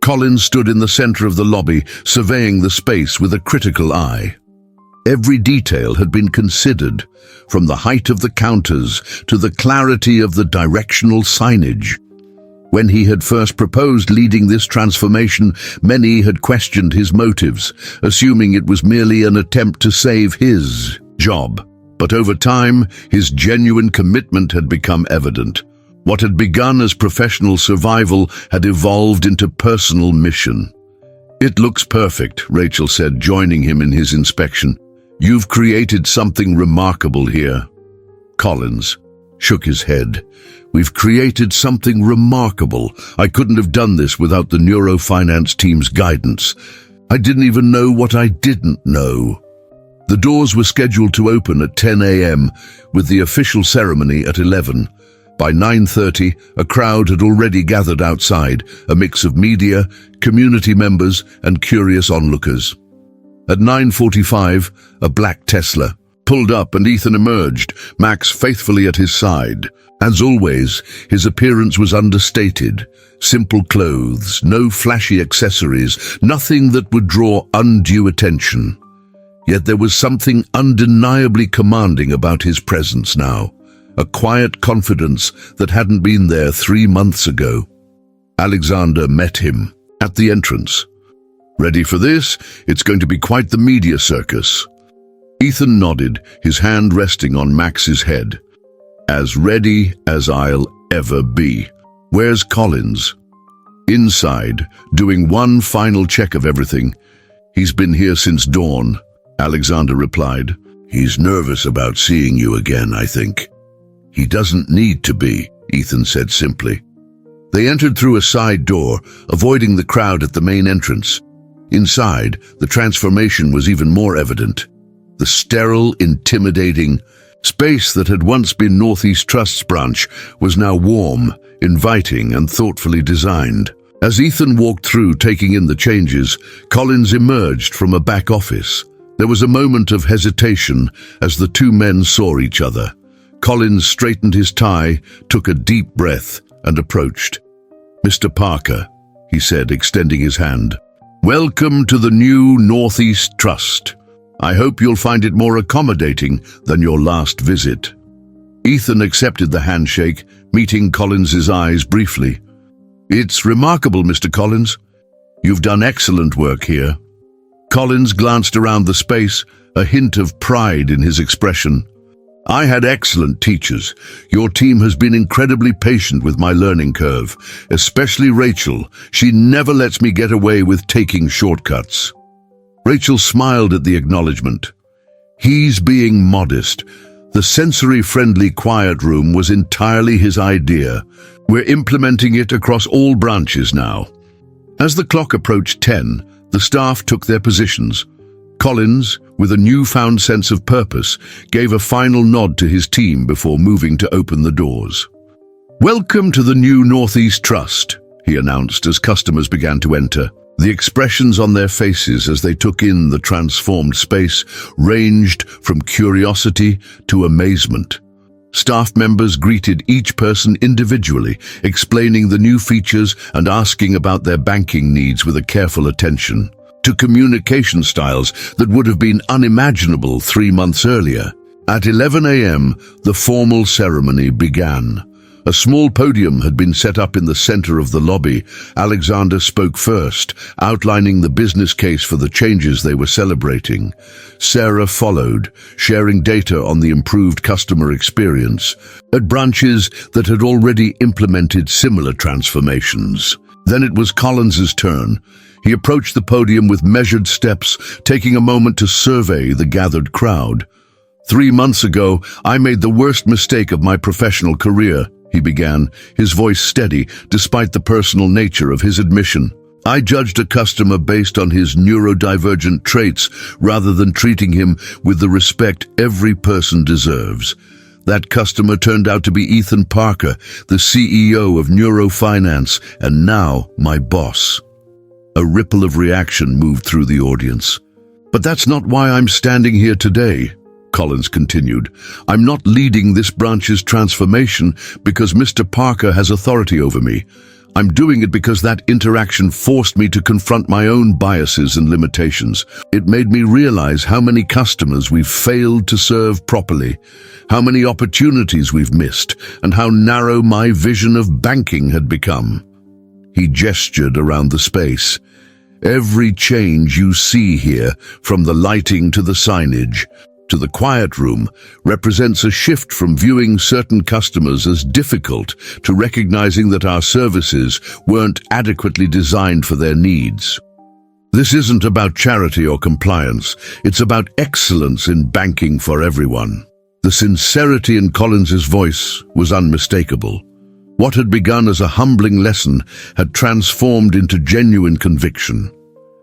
Collins stood in the center of the lobby, surveying the space with a critical eye. Every detail had been considered, from the height of the counters to the clarity of the directional signage. When he had first proposed leading this transformation, many had questioned his motives, assuming it was merely an attempt to save his job. But over time, his genuine commitment had become evident. What had begun as professional survival had evolved into personal mission. "It looks perfect," Rachel said, joining him in his inspection. "You've created something remarkable here." "Collins," shook his head. We've created something remarkable. I couldn't have done this without the neurofinance team's guidance. I didn't even know what I didn't know. The doors were scheduled to open at 10 a.m., with the official ceremony at 11. By 9:30, a crowd had already gathered outside, a mix of media, community members, and curious onlookers. At 9:45, a black Tesla pulled up and Ethan emerged, Max faithfully at his side. As always, his appearance was understated. Simple clothes, no flashy accessories, nothing that would draw undue attention. Yet there was something undeniably commanding about his presence now, a quiet confidence that hadn't been there 3 months ago. Alexander met him at the entrance. Ready for this? It's going to be quite the media circus. Ethan nodded, his hand resting on Max's head. As ready as I'll ever be. Where's Collins? Inside, doing one final check of everything. He's been here since dawn, Alexander replied. He's nervous about seeing you again, I think. He doesn't need to be, Ethan said simply. They entered through a side door, avoiding the crowd at the main entrance. Inside, the transformation was even more evident. The sterile, intimidating space that had once been Northeast Trust's branch was now warm, inviting, and thoughtfully designed. As Ethan walked through, taking in the changes, Collins emerged from a back office. There was a moment of hesitation as the two men saw each other. Collins straightened his tie, took a deep breath, and approached. "Mr. Parker," he said, extending his hand. "Welcome to the new Northeast Trust. I hope you'll find it more accommodating than your last visit." Ethan accepted the handshake, meeting Collins's eyes briefly. "It's remarkable, Mr. Collins. You've done excellent work here." Collins glanced around the space, a hint of pride in his expression. "I had excellent teachers. Your team has been incredibly patient with my learning curve, especially Rachel. She never lets me get away with taking shortcuts." Rachel smiled at the acknowledgement. He's being modest. The sensory-friendly quiet room was entirely his idea. We're implementing it across all branches now. As the clock approached 10, the staff took their positions. Collins, with a newfound sense of purpose, gave a final nod to his team before moving to open the doors. "Welcome to the new Northeast Trust," he announced as customers began to enter. The expressions on their faces as they took in the transformed space ranged from curiosity to amazement. Staff members greeted each person individually, explaining the new features and asking about their banking needs with a careful attention to communication styles that would have been unimaginable 3 months earlier. At 11 a.m., the formal ceremony began. A small podium had been set up in the center of the lobby. Alexander spoke first, outlining the business case for the changes they were celebrating. Sarah followed, sharing data on the improved customer experience at branches that had already implemented similar transformations. Then it was Collins's turn. He approached the podium with measured steps, taking a moment to survey the gathered crowd. 3 months ago, I made the worst mistake of my professional career, he began, his voice steady despite the personal nature of his admission. I judged a customer based on his neurodivergent traits rather than treating him with the respect every person deserves. That customer turned out to be Ethan Parker, the CEO of Neurofinance, and now my boss. A ripple of reaction moved through the audience. "But that's not why I'm standing here today," Collins continued. "I'm not leading this branch's transformation because Mr. Parker has authority over me. I'm doing it because that interaction forced me to confront my own biases and limitations. It made me realize how many customers we've failed to serve properly, how many opportunities we've missed, and how narrow my vision of banking had become." He gestured around the space. "Every change you see here, from the lighting to the signage, to the quiet room, represents a shift from viewing certain customers as difficult to recognizing that our services weren't adequately designed for their needs. This isn't about charity or compliance, it's about excellence in banking for everyone." The sincerity in Collins's voice was unmistakable. What had begun as a humbling lesson had transformed into genuine conviction.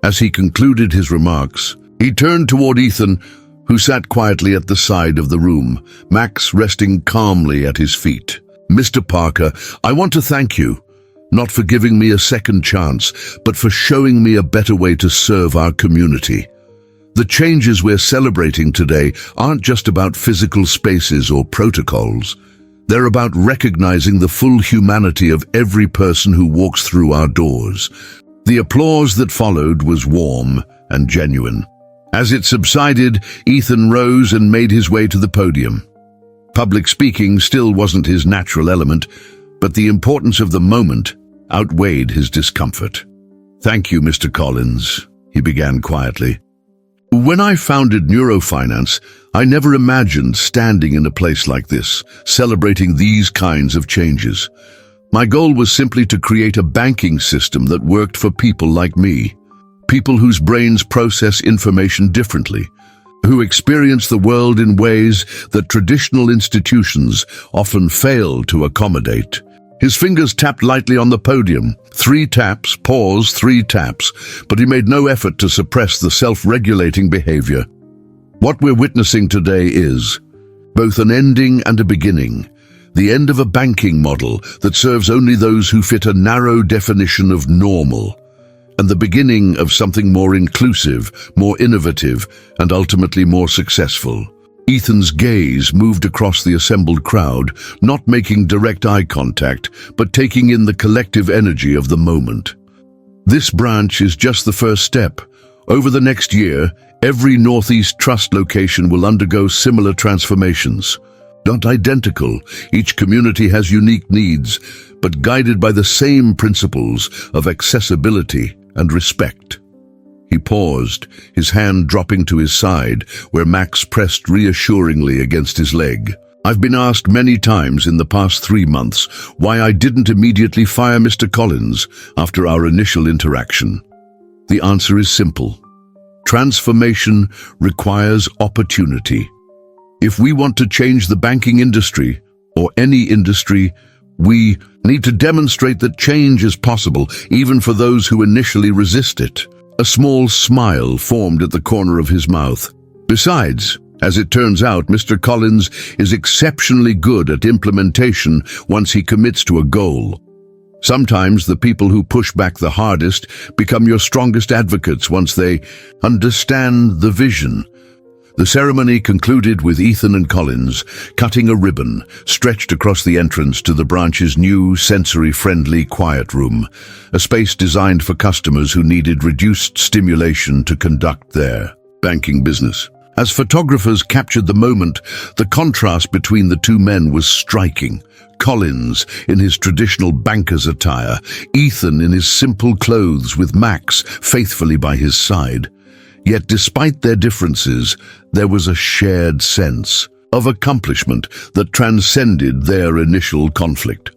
As he concluded his remarks, he turned toward Ethan, who sat quietly at the side of the room, Max resting calmly at his feet. "Mr. Parker, I want to thank you, not for giving me a second chance, but for showing me a better way to serve our community. The changes we're celebrating today aren't just about physical spaces or protocols. They're about recognizing the full humanity of every person who walks through our doors." The applause that followed was warm and genuine. As it subsided, Ethan rose and made his way to the podium. Public speaking still wasn't his natural element, but the importance of the moment outweighed his discomfort. "Thank you, Mr. Collins," he began quietly. "When I founded Neurofinance, I never imagined standing in a place like this, celebrating these kinds of changes. My goal was simply to create a banking system that worked for people like me, people whose brains process information differently, who experience the world in ways that traditional institutions often fail to accommodate." His fingers tapped lightly on the podium. 3 taps, pause, 3 taps, but he made no effort to suppress the self-regulating behavior. What we're witnessing today is both an ending and a beginning. The end of a banking model that serves only those who fit a narrow definition of normal, and the beginning of something more inclusive, more innovative, and ultimately more successful. Ethan's gaze moved across the assembled crowd, not making direct eye contact, but taking in the collective energy of the moment. This branch is just the first step. Over the next year, every Northeast Trust location will undergo similar transformations. Not identical, each community has unique needs, but guided by the same principles of accessibility and respect. He paused, his hand dropping to his side, where Max pressed reassuringly against his leg. "I've been asked many times in the past 3 months why I didn't immediately fire Mr. Collins after our initial interaction. The answer is simple. Transformation requires opportunity. If we want to change the banking industry, or any industry, we need to demonstrate that change is possible, even for those who initially resist it." A small smile formed at the corner of his mouth. "Besides, as it turns out, Mr. Collins is exceptionally good at implementation once he commits to a goal. Sometimes the people who push back the hardest become your strongest advocates once they understand the vision." The ceremony concluded with Ethan and Collins cutting a ribbon stretched across the entrance to the branch's new sensory-friendly quiet room, a space designed for customers who needed reduced stimulation to conduct their banking business. As photographers captured the moment, the contrast between the two men was striking. Collins in his traditional banker's attire, Ethan in his simple clothes with Max faithfully by his side. Yet despite their differences, there was a shared sense of accomplishment that transcended their initial conflict.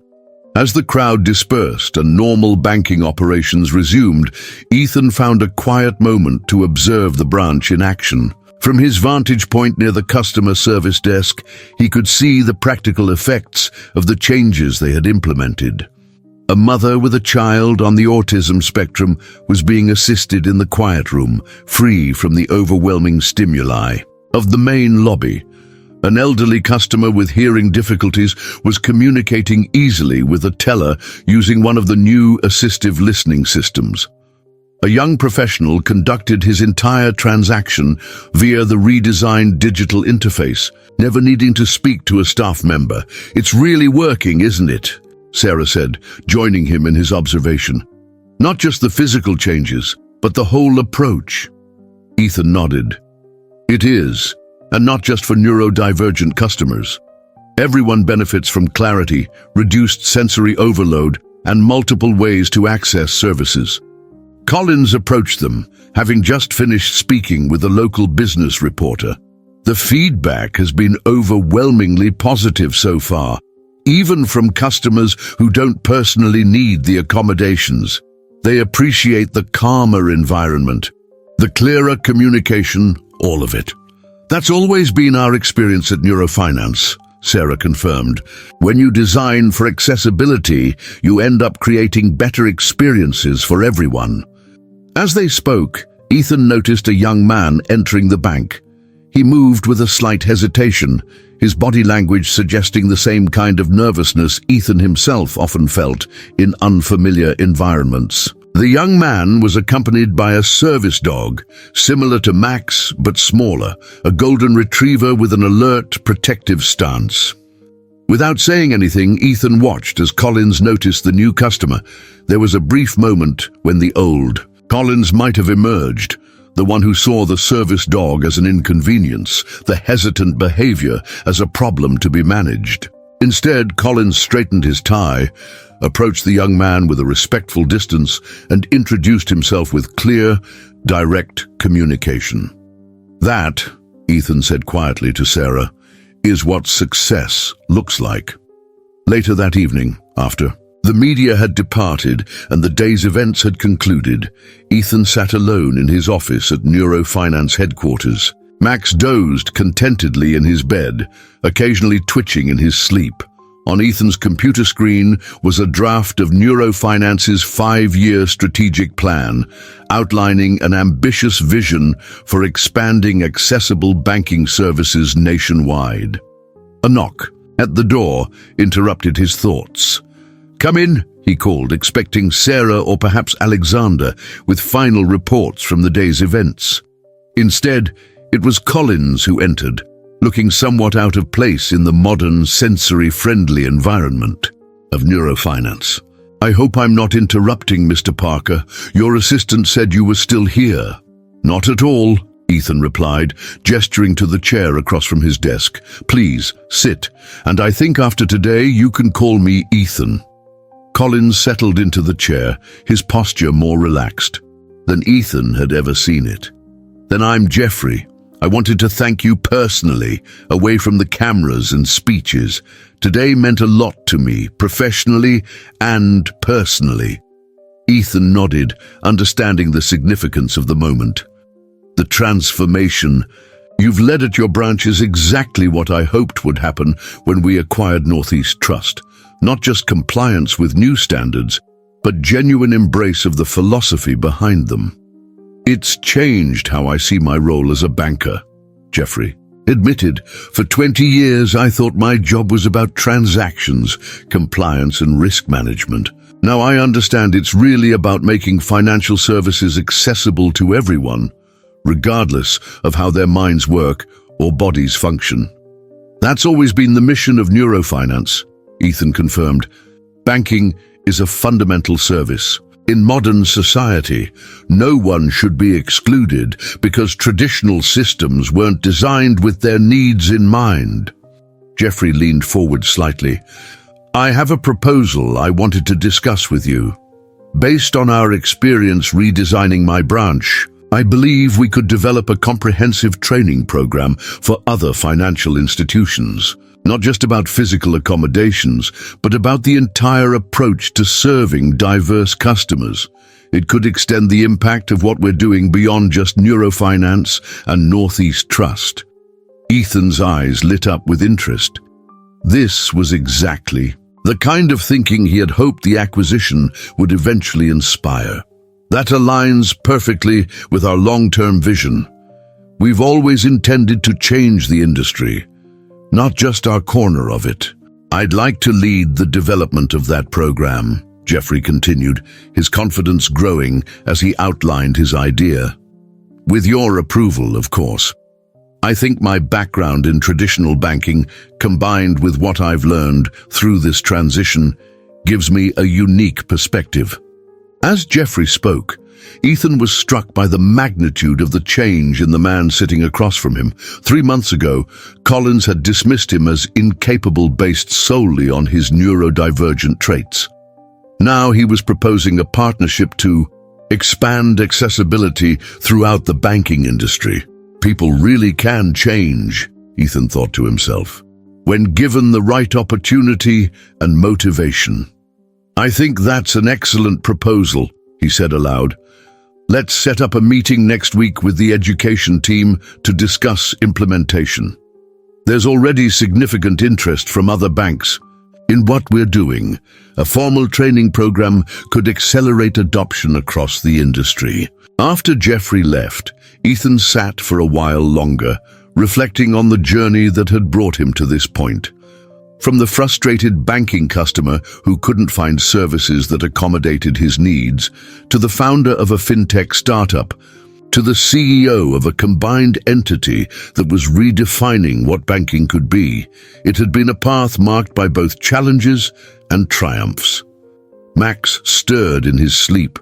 As the crowd dispersed and normal banking operations resumed, Ethan found a quiet moment to observe the branch in action. From his vantage point near the customer service desk, he could see the practical effects of the changes they had implemented. A mother with a child on the autism spectrum was being assisted in the quiet room, free from the overwhelming stimuli of the main lobby. An elderly customer with hearing difficulties was communicating easily with a teller using one of the new assistive listening systems. A young professional conducted his entire transaction via the redesigned digital interface, never needing to speak to a staff member. "It's really working, isn't it?" Sarah said, joining him in his observation. "Not just the physical changes, but the whole approach." Ethan nodded. "It is, and not just for neurodivergent customers. Everyone benefits from clarity, reduced sensory overload, and multiple ways to access services." Collins approached them, having just finished speaking with a local business reporter. "The feedback has been overwhelmingly positive so far, even from customers who don't personally need the accommodations. They appreciate the calmer environment, the clearer communication, all of it. That's always been our experience at Neurofinance, Sarah confirmed. When you design for accessibility, you end up creating better experiences for everyone. As they spoke, Ethan noticed a young man entering the bank. He moved with a slight hesitation, his body language suggesting the same kind of nervousness Ethan himself often felt in unfamiliar environments. The young man was accompanied by a service dog, similar to Max but smaller, a golden retriever with an alert, protective stance. Without saying anything, Ethan watched as Collins noticed the new customer. There was a brief moment when the old Collins might have emerged, the one who saw the service dog as an inconvenience, the hesitant behavior as a problem to be managed. Instead, Collins straightened his tie, approached the young man with a respectful distance, and introduced himself with clear, direct communication. That, Ethan said quietly to Sarah, is what success looks like. Later that evening, after the media had departed and the day's events had concluded, Ethan sat alone in his office at Neurofinance headquarters. Max dozed contentedly in his bed, occasionally twitching in his sleep. On Ethan's computer screen was a draft of Neurofinance's 5-year strategic plan, outlining an ambitious vision for expanding accessible banking services nationwide. A knock at the door interrupted his thoughts. "Come in," he called, expecting Sarah or perhaps Alexander with final reports from the day's events. Instead, it was Collins who entered, looking somewhat out of place in the modern, sensory-friendly environment of Neurofinance. "I hope I'm not interrupting, Mr. Parker. Your assistant said you were still here." "Not at all," Ethan replied, gesturing to the chair across from his desk. "Please, sit, and I think after today you can call me Ethan." Collins settled into the chair, his posture more relaxed than Ethan had ever seen it. "Then I'm Jeffrey. I wanted to thank you personally, away from the cameras and speeches. Today meant a lot to me, professionally and personally." Ethan nodded, understanding the significance of the moment. "The transformation you've led at your branch is exactly what I hoped would happen when we acquired Northeast Trust. Not just compliance with new standards, but genuine embrace of the philosophy behind them. It's changed how I see my role as a banker," Jeffrey admitted. "For 20 years, I thought my job was about transactions, compliance, and risk management. Now I understand it's really about making financial services accessible to everyone, regardless of how their minds work or bodies function. That's always been the mission of Neurofinance," Ethan confirmed. "Banking is a fundamental service. In modern society, no one should be excluded because traditional systems weren't designed with their needs in mind." Jeffrey leaned forward slightly. "I have a proposal I wanted to discuss with you. Based on our experience redesigning my branch, I believe we could develop a comprehensive training program for other financial institutions. Not just about physical accommodations, but about the entire approach to serving diverse customers. It could extend the impact of what we're doing beyond just Neurofinance and Northeast Trust." Ethan's eyes lit up with interest. This was exactly the kind of thinking he had hoped the acquisition would eventually inspire. That aligns perfectly with our long-term vision. We've always intended to change the industry, not just our corner of it. "I'd like to lead the development of that program," Jeffrey continued, his confidence growing as he outlined his idea. "With your approval, of course. I think my background in traditional banking, combined with what I've learned through this transition, gives me a unique perspective." As Jeffrey spoke, Ethan was struck by the magnitude of the change in the man sitting across from him. 3 months ago, Collins had dismissed him as incapable based solely on his neurodivergent traits. Now he was proposing a partnership to expand accessibility throughout the banking industry. People really can change, Ethan thought to himself, when given the right opportunity and motivation. "I think that's an excellent proposal," he said aloud. Let's set up a meeting next week with the education team to discuss implementation. There's already significant interest from other banks in what we're doing. A formal training program could accelerate adoption across the industry. After Jeffrey left, Ethan sat for a while longer, reflecting on the journey that had brought him to this point. From the frustrated banking customer who couldn't find services that accommodated his needs, to the founder of a fintech startup, to the CEO of a combined entity that was redefining what banking could be, it had been a path marked by both challenges and triumphs. Max stirred in his sleep,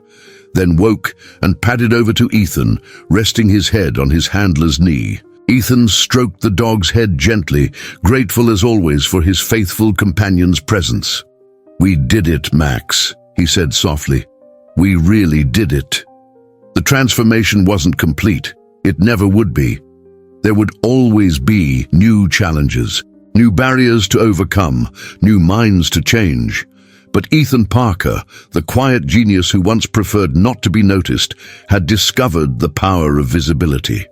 then woke and padded over to Ethan, resting his head on his handler's knee. Ethan stroked the dog's head gently, grateful as always for his faithful companion's presence. "We did it, Max," he said softly. "We really did it." The transformation wasn't complete. It never would be. There would always be new challenges, new barriers to overcome, new minds to change. But Ethan Parker, the quiet genius who once preferred not to be noticed, had discovered the power of visibility.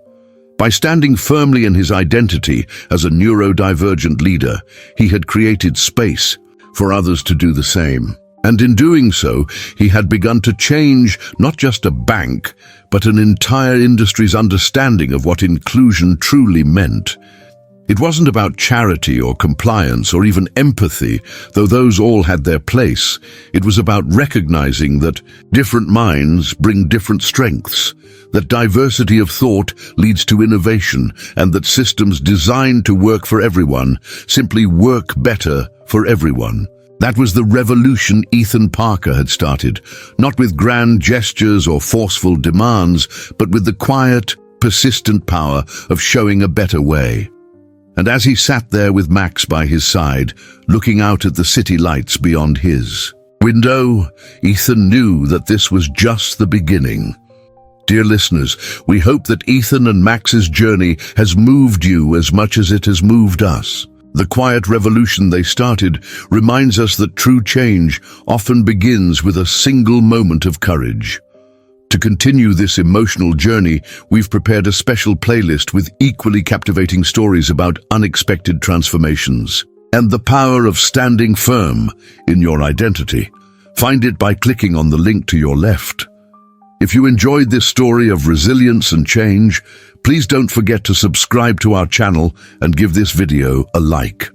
By standing firmly in his identity as a neurodivergent leader, he had created space for others to do the same. And in doing so, he had begun to change not just a bank, but an entire industry's understanding of what inclusion truly meant. It wasn't about charity or compliance or even empathy, though those all had their place. It was about recognizing that different minds bring different strengths, that diversity of thought leads to innovation, and that systems designed to work for everyone simply work better for everyone. That was the revolution Ethan Parker had started, not with grand gestures or forceful demands, but with the quiet, persistent power of showing a better way. And as he sat there with Max by his side, looking out at the city lights beyond his window, Ethan knew that this was just the beginning. Dear listeners, we hope that Ethan and Max's journey has moved you as much as it has moved us. The quiet revolution they started reminds us that true change often begins with a single moment of courage. To continue this emotional journey, we've prepared a special playlist with equally captivating stories about unexpected transformations and the power of standing firm in your identity. Find it by clicking on the link to your left. If you enjoyed this story of resilience and change, please don't forget to subscribe to our channel and give this video a like.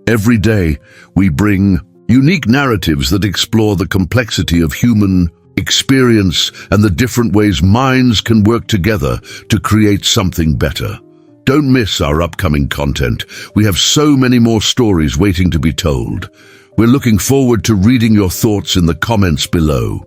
Every day, we bring unique narratives that explore the complexity of human experience and the different ways minds can work together to create something better. Don't miss our upcoming content. We have so many more stories waiting to be told. We're looking forward to reading your thoughts in the comments below.